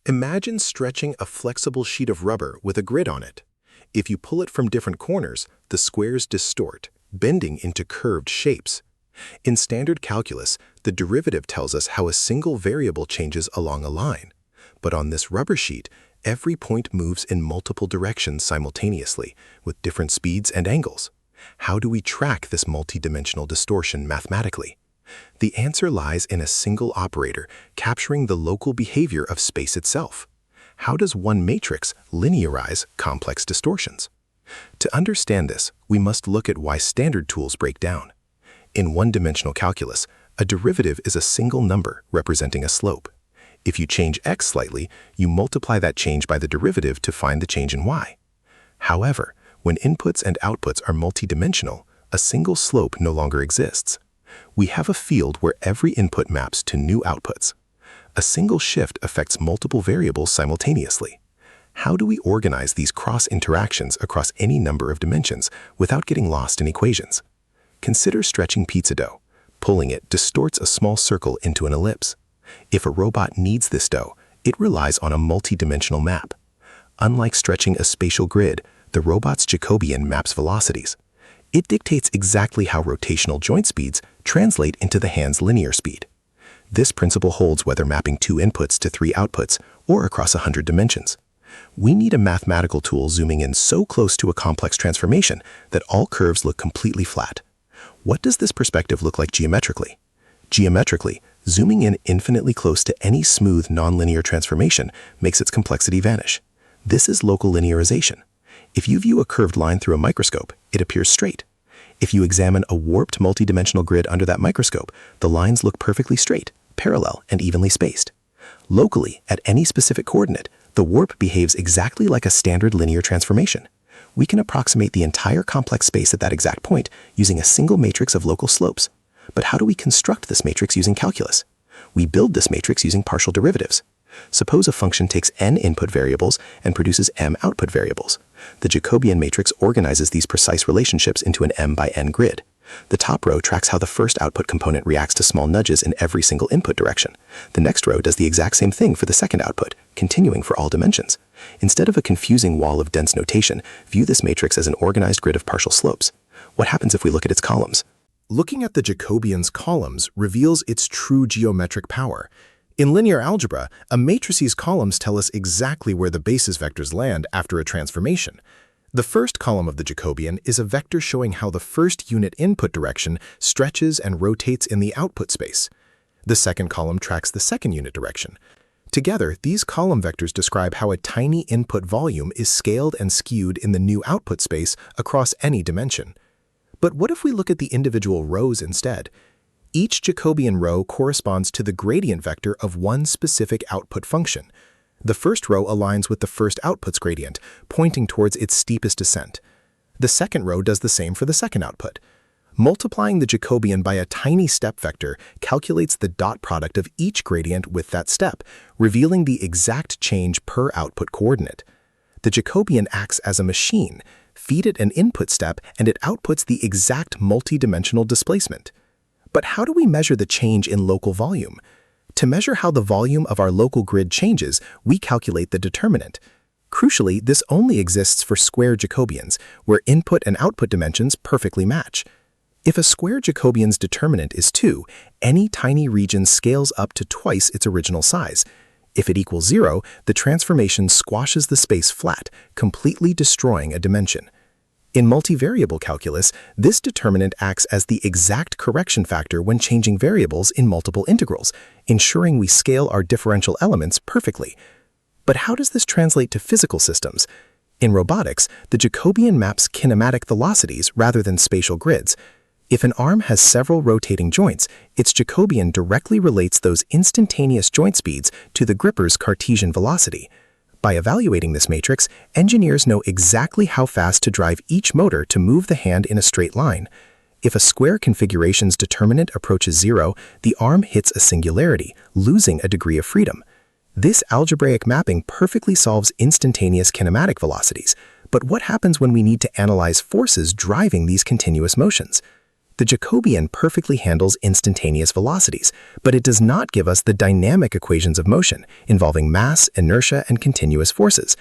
Imagine stretching a flexible sheet of rubber with a grid on it. If you pull it from different corners, the squares distort, bending into curved shapes. In standard calculus, the derivative tells us how a single variable changes along a line. But on this rubber sheet, every point moves in multiple directions simultaneously, with different speeds and angles. How do we track this multidimensional distortion mathematically? The answer lies in a single operator capturing the local behavior of space itself. How does one matrix linearize complex distortions? To understand this, we must look at why standard tools break down. In one-dimensional calculus, a derivative is a single number representing a slope. If you change x slightly, you multiply that change by the derivative to find the change in y. However, when inputs and outputs are multidimensional, a single slope no longer exists. We have a field where every input maps to new outputs. A single shift affects multiple variables simultaneously. How do we organize these cross-interactions across any number of dimensions without getting lost in equations? Consider stretching pizza dough. Pulling it distorts a small circle into an ellipse. If a robot needs this dough, it relies on a multidimensional map. Unlike stretching a spatial grid, the robot's Jacobian maps velocities. It dictates exactly how rotational joint speeds translate into the hand's linear speed. This principle holds whether mapping 2 inputs to 3 outputs or across 100 dimensions. We need a mathematical tool zooming in so close to a complex transformation that all curves look completely flat. What does this perspective look like geometrically? Geometrically, zooming in infinitely close to any smooth nonlinear transformation makes its complexity vanish. This is local linearization. If you view a curved line through a microscope, it appears straight. If you examine a warped multidimensional grid under that microscope, the lines look perfectly straight, parallel, and evenly spaced. Locally, at any specific coordinate, the warp behaves exactly like a standard linear transformation. We can approximate the entire complex space at that exact point using a single matrix of local slopes. But how do we construct this matrix using calculus? We build this matrix using partial derivatives. Suppose a function takes n input variables and produces m output variables. The Jacobian matrix organizes these precise relationships into an m by n grid. The top row tracks how the first output component reacts to small nudges in every single input direction. The next row does the exact same thing for the second output, continuing for all dimensions. Instead of a confusing wall of dense notation, view this matrix as an organized grid of partial slopes. What happens if we look at its columns? Looking at the Jacobian's columns reveals its true geometric power. In linear algebra, a matrice's columns tell us exactly where the basis vectors land after a transformation. The first column of the Jacobian is a vector showing how the first unit input direction stretches and rotates in the output space. The second column tracks the second unit direction. Together, these column vectors describe how a tiny input volume is scaled and skewed in the new output space across any dimension. But what if we look at the individual rows instead? Each Jacobian row corresponds to the gradient vector of one specific output function. The first row aligns with the first output's gradient, pointing towards its steepest descent. The second row does the same for the second output. Multiplying the Jacobian by a tiny step vector calculates the dot product of each gradient with that step, revealing the exact change per output coordinate. The Jacobian acts as a machine. Feed it an input step and it outputs the exact multidimensional displacement. But how do we measure the change in local volume? To measure how the volume of our local grid changes, we calculate the determinant. Crucially, this only exists for square Jacobians, where input and output dimensions perfectly match. If a square Jacobian's determinant is 2, any tiny region scales up to twice its original size. If it equals 0, the transformation squashes the space flat, completely destroying a dimension. In multivariable calculus, this determinant acts as the exact correction factor when changing variables in multiple integrals, ensuring we scale our differential elements perfectly. But how does this translate to physical systems? In robotics, the Jacobian maps kinematic velocities rather than spatial grids. If an arm has several rotating joints, its Jacobian directly relates those instantaneous joint speeds to the gripper's Cartesian velocity. By evaluating this matrix, engineers know exactly how fast to drive each motor to move the hand in a straight line. If a square configuration's determinant approaches 0, the arm hits a singularity, losing a degree of freedom. This algebraic mapping perfectly solves instantaneous kinematic velocities. But what happens when we need to analyze forces driving these continuous motions? The Jacobian perfectly handles instantaneous velocities, but it does not give us the dynamic equations of motion, involving mass, inertia, and continuous forces.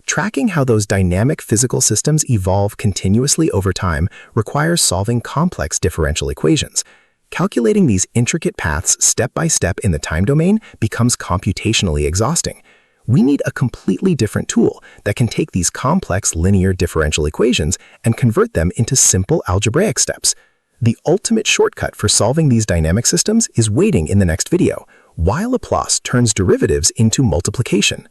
Tracking how those dynamic physical systems evolve continuously over time requires solving complex differential equations. Calculating these intricate paths step by step in the time domain becomes computationally exhausting. We need a completely different tool that can take these complex linear differential equations and convert them into simple algebraic steps. The ultimate shortcut for solving these dynamic systems is waiting in the next video, while Laplace turns derivatives into multiplication.